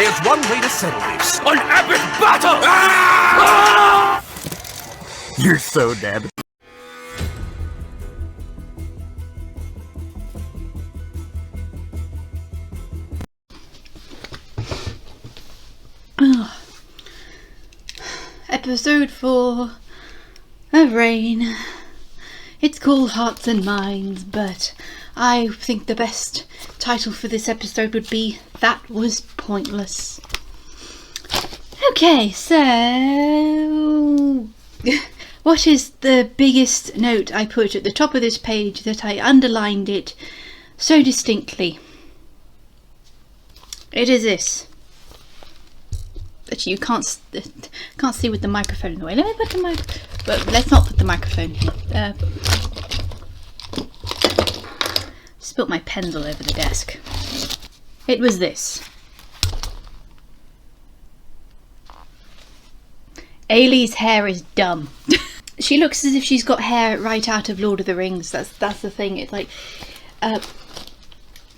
is one way to settle this. An epic battle! Ah! You're so dead. Episode 4 of Rain. It's called Hearts and Minds, but I think the best title for this episode would be That Was Pointless. Okay, so what is the biggest note I put at the top of this page that I underlined it so distinctly? It is this. But you can't see with the microphone in the way. Let me put the but let's not put the microphone here. Spilt my pens all over the desk. It was this. Ailey's hair is dumb. She looks as if she's got hair right out of Lord of the Rings. That's the thing. It's like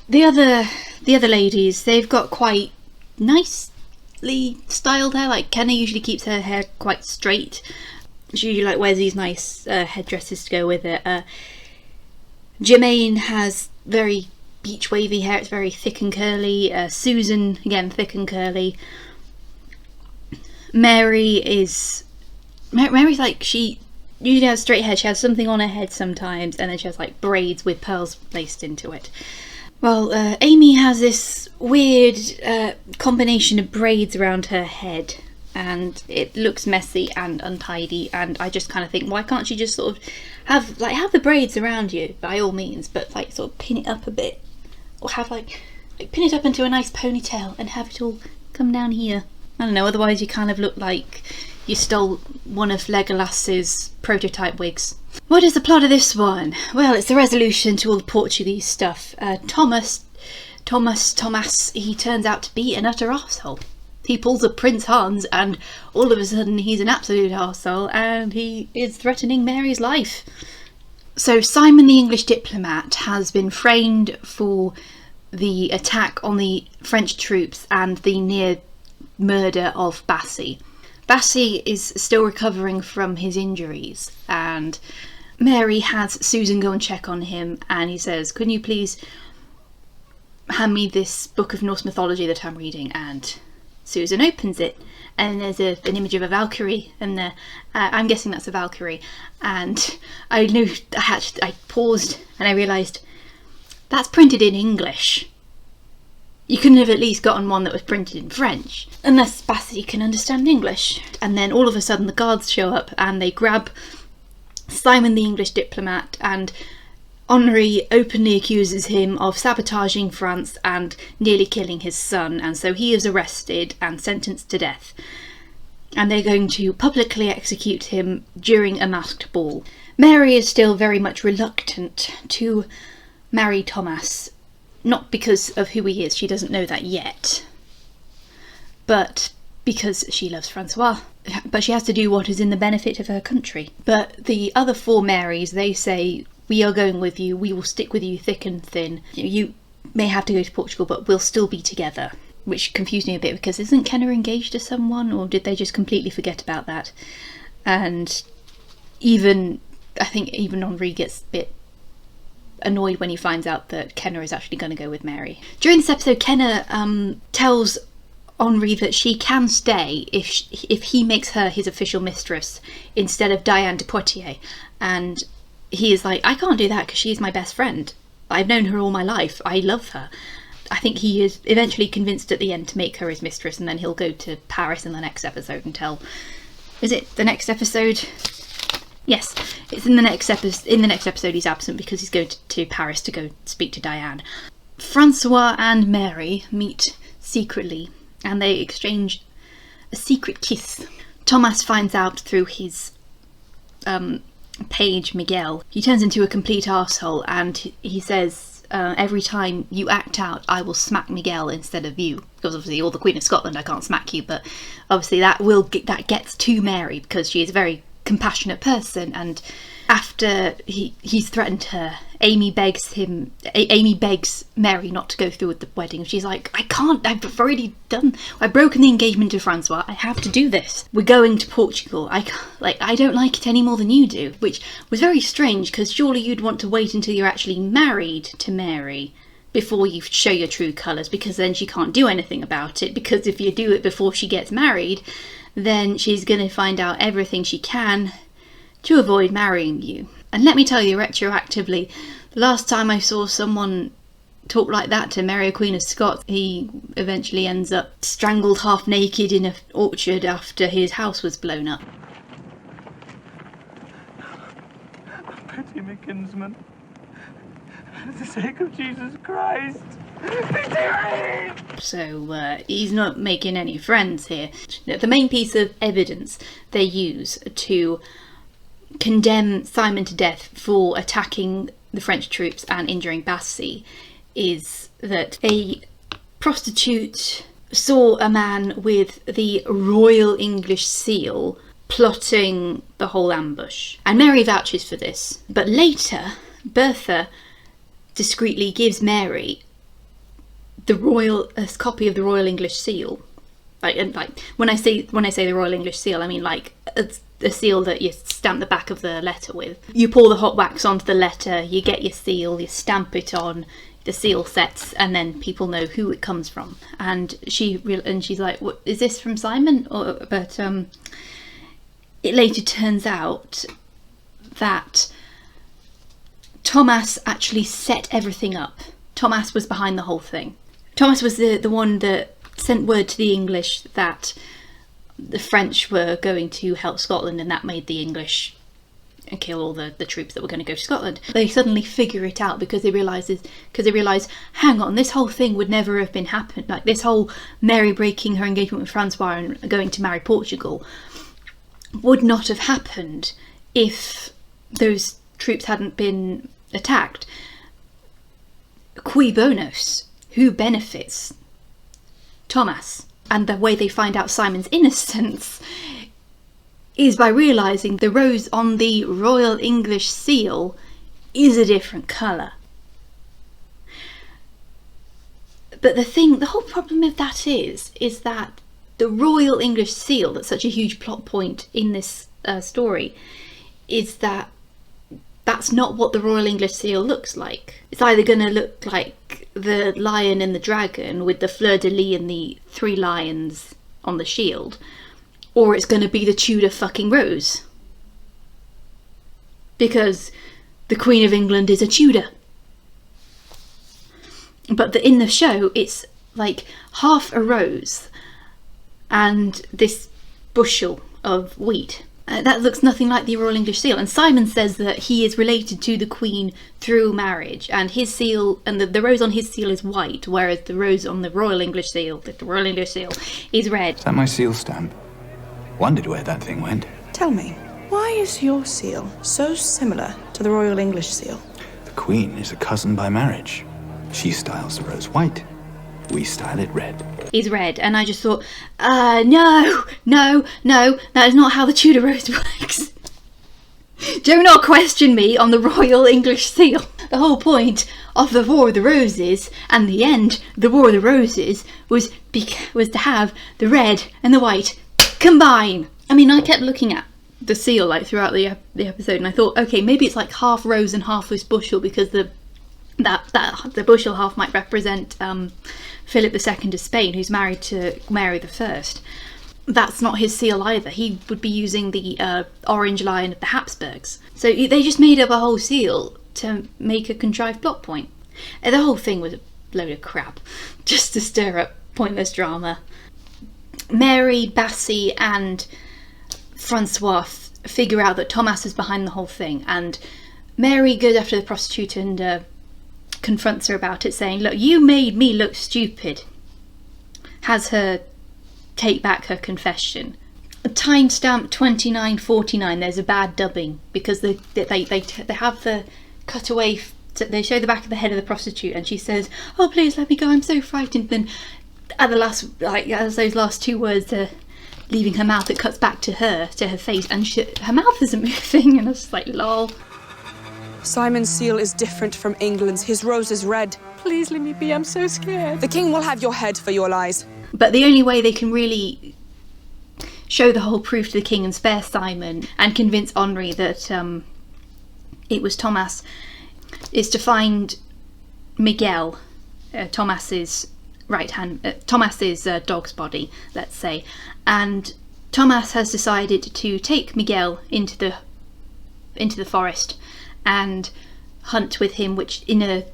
the other ladies. They've got quite nicely styled hair. Like Kenna usually keeps her hair quite straight. She usually like wears these nice headdresses to go with it. Jermaine has very beach wavy hair. It's very thick and curly. Susan again thick and curly. Mary's like, she usually has straight hair. She has something on her head sometimes, and then she has like braids with pearls laced into it. Well, Amy has this weird combination of braids around her head, and it looks messy and untidy, and I just kind of think, why can't she just sort of have the braids around you by all means, but like sort of pin it up a bit, or have like pin it up into a nice ponytail and have it all come down here. I don't know, otherwise you kind of look like you stole one of Legolas's prototype wigs. What is the plot of this one? Well, it's the resolution to all the Portuguese stuff. Tomas, he turns out to be an utter arsehole. He pulls a Prince Hans and all of a sudden he's an absolute arsehole and he is threatening Mary's life. So Simon the English diplomat has been framed for the attack on the French troops and the near murder of Bassie. Bassie is still recovering from his injuries, and Mary has Susan go and check on him, and he says, "Can you please hand me this book of Norse mythology that I'm reading?" And Susan opens it, and there's an image of a Valkyrie, and I'm guessing that's a Valkyrie, and I paused and I realised that's printed in English. You couldn't have at least gotten one that was printed in French, unless Bassie can understand English. And then all of a sudden the guards show up and they grab Simon the English diplomat, and Henri openly accuses him of sabotaging France and nearly killing his son, and so he is arrested and sentenced to death. And they're going to publicly execute him during a masked ball. Mary is still very much reluctant to marry Tomas. Not because of who he is, she doesn't know that yet, but because she loves Francois. But she has to do what is in the benefit of her country. But the other 4 Marys, they say, "We are going with you, we will stick with you thick and thin. You may have to go to Portugal, but we'll still be together." Which confused me a bit, because isn't Kenna engaged to someone, or did they just completely forget about that? And I think even Henri gets a bit annoyed when he finds out that Kenna is actually going to go with Mary. During this episode, Kenna tells Henri that she can stay if he makes her his official mistress instead of Diane de Poitiers, and he is like, "I can't do that because she's my best friend. I've known her all my life. I love her." I think he is eventually convinced at the end to make her his mistress, and then he'll go to Paris in the next episode and tell... Is it the next episode? Yes, it's in the next episode. In the next episode he's absent because he's going to Paris to go speak to Diane. Francois and Mary meet secretly and they exchange a secret kiss. Tomas finds out through his page, Miguel. He turns into a complete arsehole and he says, every time you act out, I will smack Miguel instead of you. Because obviously you're the Queen of Scotland, I can't smack you, but obviously that gets to Mary because she is a very compassionate person, and after he's threatened her, Amy begs Mary not to go through with the wedding. She's like, I can't, I've broken the engagement to Francois, I have to do this. We're going to Portugal. I don't like it any more than you do, which was very strange, because surely you'd want to wait until you're actually married to Mary before you show your true colours, because then she can't do anything about it, because if you do it before she gets married, then she's going to find out everything she can to avoid marrying you. And let me tell you, retroactively, the last time I saw someone talk like that to Mary, Queen of Scots, he eventually ends up strangled half naked in an orchard after his house was blown up. Pity me, kinsman. For the sake of Jesus Christ, pity me! So he's not making any friends here. The main piece of evidence they use to condemn Simon to death for attacking the French troops and injuring Bassie is that a prostitute saw a man with the Royal English seal plotting the whole ambush. And Mary vouches for this. But later, Bertha discreetly gives Mary a copy of the Royal English seal. When I say the Royal English seal, I mean like a seal that you stamp the back of the letter with. You pour the hot wax onto the letter, you get your seal, you stamp it on, the seal sets, and then people know who it comes from. And she's like, "What is this from Simon?" But it later turns out that Tomas actually set everything up. Tomas was behind the whole thing. Tomas was the one that sent word to the English that the French were going to help Scotland, and that made the English kill all the troops that were going to go to Scotland. They suddenly figure it out because they realise, hang on, this whole thing would never have been happened. Like this whole Mary breaking her engagement with Francois and going to marry Portugal would not have happened if those troops hadn't been attacked. Cui bonos? Who benefits? Tomas. And the way they find out Simon's innocence is by realising the rose on the Royal English seal is a different colour. But the whole problem with that is that the Royal English seal, that's such a huge plot point in this story, is that's not what the Royal English seal looks like. It's either going to look like the lion and the dragon with the fleur-de-lis and the 3 lions on the shield, or it's going to be the Tudor fucking rose. Because the Queen of England is a Tudor. But in the show, it's like half a rose and this bushel of wheat. That looks nothing like the Royal English seal. And Simon says that he is related to the Queen through marriage, and his seal, and the rose on his seal is white, whereas the rose on the Royal English seal, is red. Is that my seal stamp? Wondered where that thing went. Tell me, why is your seal so similar to the Royal English seal? The Queen is a cousin by marriage. She styles the rose white. We style it red. Is red, and I just thought, no, that is not how the Tudor rose works. Do not question me on the Royal English seal. The whole point of the War of the Roses, and the end of the War of the Roses, was to have the red and the white combine. I mean, I kept looking at the seal like throughout the episode, and I thought, okay, maybe it's like half rose and half this bushel, because the bushel half might represent Philip II of Spain, who's married to Mary I. That's not his seal either. He would be using the orange lion of the Habsburgs. So they just made up a whole seal to make a contrived plot point. The whole thing was a load of crap, just to stir up pointless drama. Mary, Bassie and Francois figure out that Tomas is behind the whole thing, and Mary goes after the prostitute and confronts her about it, saying, look, you made me look stupid. Has her take back her confession. Timestamp 29:49, there's a bad dubbing, because they have the cutaway, they show the back of the head of the prostitute, and she says, oh please let me go, I'm so frightened. Then at the last, like as those last 2 words are leaving her mouth. It cuts back to her face, and her mouth isn't moving, and I was just like, lol. Simon's seal is different from England's. His rose is red. Please let me be, I'm so scared. The king will have your head for your lies. But the only way they can really show the whole proof to the king and spare Simon and convince Henri that it was Tomas is to find Miguel, Tomas's Tomas's dog's body, let's say. And Tomas has decided to take Miguel into the forest and hunt with him, which in a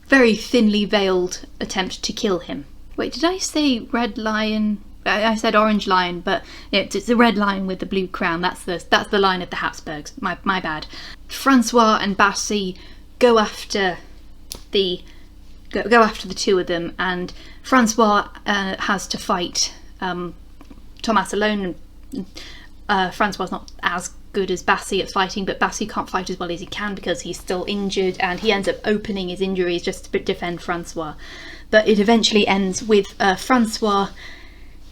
very thinly veiled attempt to kill him. Wait, did I say red lion? I said orange lion, but it's the red lion with the blue crown. That's the line of the Habsburgs. My bad. Francois and Bassie go after the two of them, and Francois has to fight Tomas alone. Francois's not as good as Bassie at fighting, but Bassie can't fight as well as he can because he's still injured, and he ends up opening his injuries just to defend Francois. But it eventually ends with Francois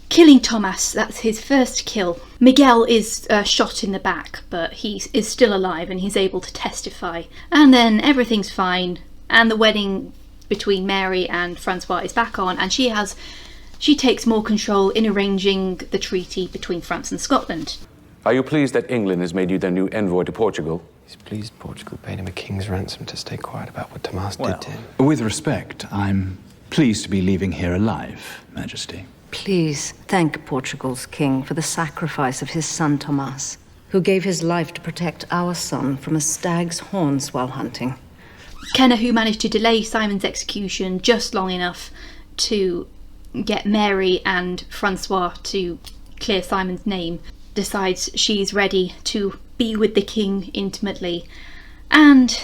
killing Tomas. That's his first kill. Miguel is shot in the back, but he is still alive and he's able to testify. And then everything's fine, and the wedding between Mary and Francois is back on, and she takes more control in arranging the treaty between France and Scotland. Are you pleased that England has made you their new envoy to Portugal? He's pleased Portugal paid him a king's ransom to stay quiet about what Tomas Well, did to him. with respect, I'm pleased to be leaving here alive, Majesty. Please thank Portugal's king for the sacrifice of his son Tomas, who gave his life to protect our son from a stag's horns while hunting. Kenna, who managed to delay Simon's execution just long enough to get Mary and Francois to clear Simon's name, decides she's ready to be with the king intimately. And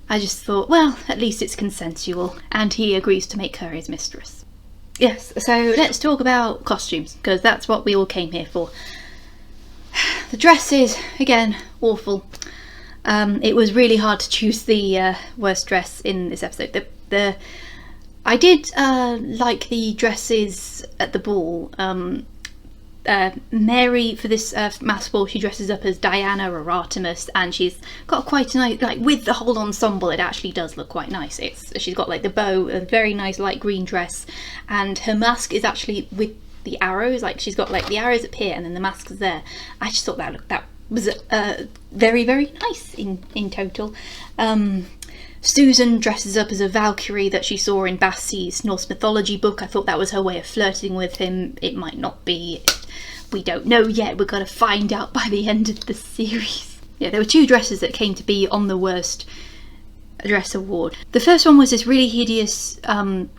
I just thought, well, at least it's consensual, and he agrees to make her his mistress. Yes, so let's talk about costumes, because that's what we all came here for. The dresses, again, awful. It was really hard to choose the worst dress in this episode. I did like the dresses at the ball. Mary, for this mass ball, she dresses up as Diana or Artemis, and she's got quite a nice, like, with the whole ensemble, it actually does look quite nice. She's got like the bow, a very nice light green dress, and her mask is actually with the arrows, like she's got like the arrows up here and then the mask is there. I just thought that was very, very nice in total. Susan dresses up as a Valkyrie that she saw in Bassie's Norse mythology book. I thought that was her way of flirting with him. It might not be. We don't know yet. We're going to find out by the end of the series. Yeah, there were two dresses that came to be on the worst dress award. The first one was this really hideous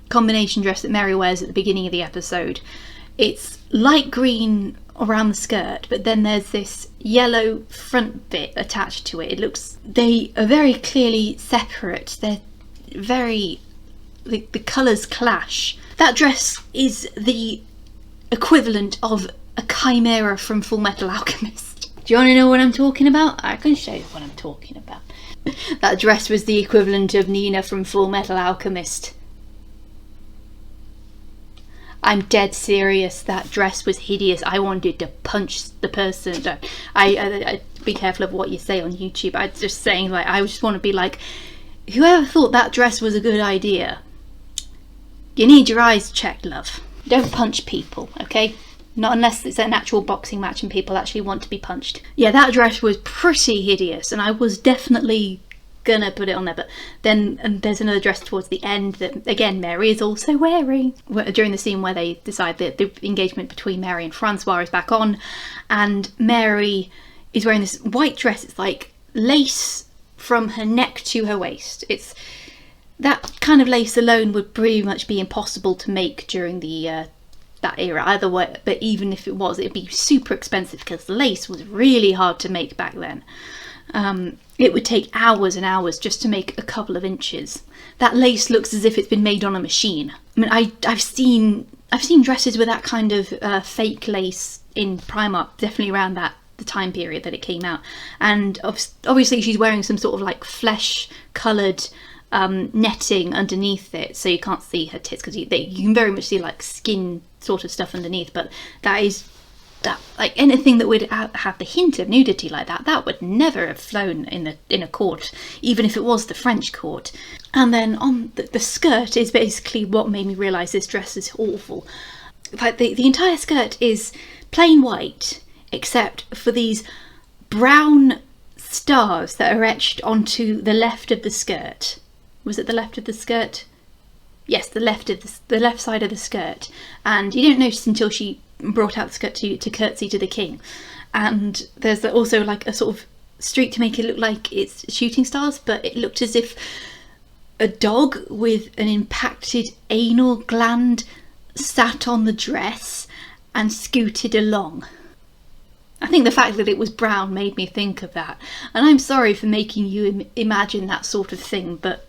combination dress that Mary wears at the beginning of the episode. It's light green around the skirt, but then there's this yellow front bit attached to it. They are very clearly separate. They're very, the colours clash. That dress is the equivalent of a chimera from Full Metal Alchemist. Do you want to know what I'm talking about? I can show you what I'm talking about. That dress was the equivalent of Nina from Full Metal Alchemist. I'm dead serious. That dress was hideous. I wanted to punch the person. I be careful of what you say on YouTube. I'm just saying, like, I just want to be like, whoever thought that dress was a good idea, you need your eyes checked, love. Don't punch people, okay? Not unless it's an actual boxing match and people actually want to be punched. Yeah, that dress was pretty hideous, and I was definitely gonna put it on there, but then there's another dress towards the end that again Mary is also wearing during the scene where they decide that the engagement between Mary and Francois is back on, and Mary is wearing this white dress. It's like lace from her neck to her waist. It's that kind of lace alone would pretty much be impossible to make during the that era either way, but even if it was, it'd be super expensive because lace was really hard to make back then. It would take hours and hours just to make a couple of inches. That lace looks as if it's been made on a machine. I mean, I've seen dresses with that kind of fake lace in Primark, definitely around the time period that it came out. And obviously she's wearing some sort of like flesh coloured netting underneath it, so you can't see her tits because you can very much see like skin sort of stuff underneath. But that is that, like anything that would have the hint of nudity like that would never have flown in a court, even if it was the French court. And then on the skirt is basically what made me realise this dress is awful. Like the entire skirt is plain white, except for these brown stars that are etched onto the left of the skirt. Was it the left of the skirt? Yes, the left side of the skirt. And you don't notice until she brought out the skirt to curtsy to the king. And there's also like a sort of streak to make it look like it's shooting stars, but it looked as if a dog with an impacted anal gland sat on the dress and scooted along. I think the fact that it was brown made me think of that. And I'm sorry for making you imagine that sort of thing, but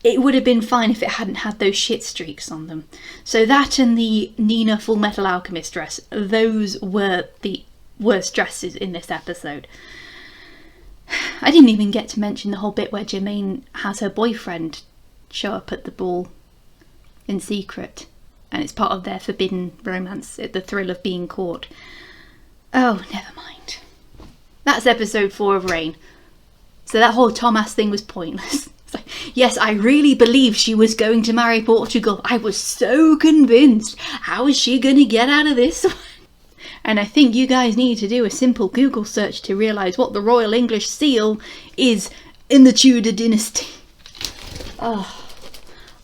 it would have been fine if it hadn't had those shit streaks on them. So that and the Nina Full Metal Alchemist dress, those were the worst dresses in this episode. I didn't even get to mention the whole bit where Jermaine has her boyfriend show up at the ball in secret, and it's part of their forbidden romance, the thrill of being caught. Oh, never mind. That's episode 4 of Reign. So that whole Tomas thing was pointless. Yes, I really believed she was going to marry Portugal. I was so convinced. How is she going to get out of this one? And I think you guys need to do a simple Google search to realise what the Royal English seal is in the Tudor dynasty. Oh,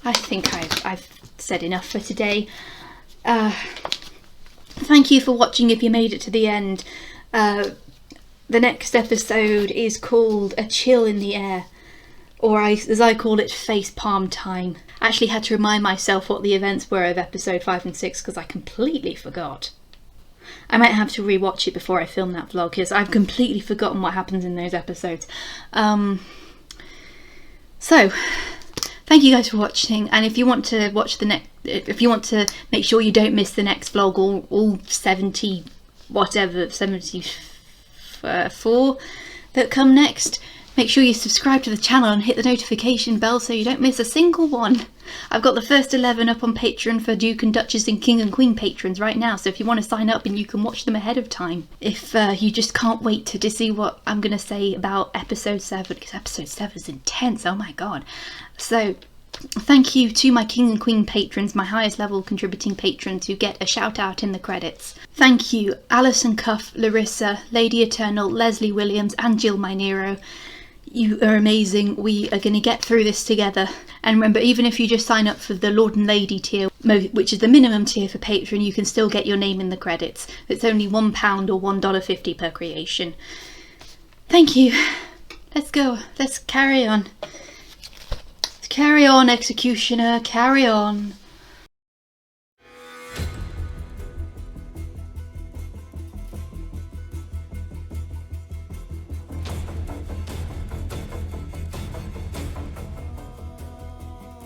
I think I've said enough for today. Thank you for watching if you made it to the end. The next episode is called A Chill in the Air. Or as I call it, face palm time. I actually had to remind myself what the events were of episode 5 and 6 because I completely forgot. I might have to rewatch it before I film that vlog because I've completely forgotten what happens in those episodes. So, thank you guys for watching, and if you want to watch if you want to make sure you don't miss the next vlog, all 74 that come next, make sure you subscribe to the channel and hit the notification bell so you don't miss a single one. I've got the first 11 up on Patreon for Duke and Duchess and King and Queen patrons right now, so if you want to sign up and you can watch them ahead of time. If you just can't wait to see what I'm going to say about episode 7, because episode 7 is intense, oh my god. So, thank you to my King and Queen patrons, my highest level contributing patrons who get a shout out in the credits. Thank you Alison Cuff, Larissa, Lady Eternal, Leslie Williams and Jill Minero. You are amazing. We are going to get through this together. And remember, even if you just sign up for the Lord and Lady tier, which is the minimum tier for Patreon, you can still get your name in the credits. It's only £1 or $1.50 per creation. Thank you. Let's go. Let's carry on. Carry on, Executioner. Carry on.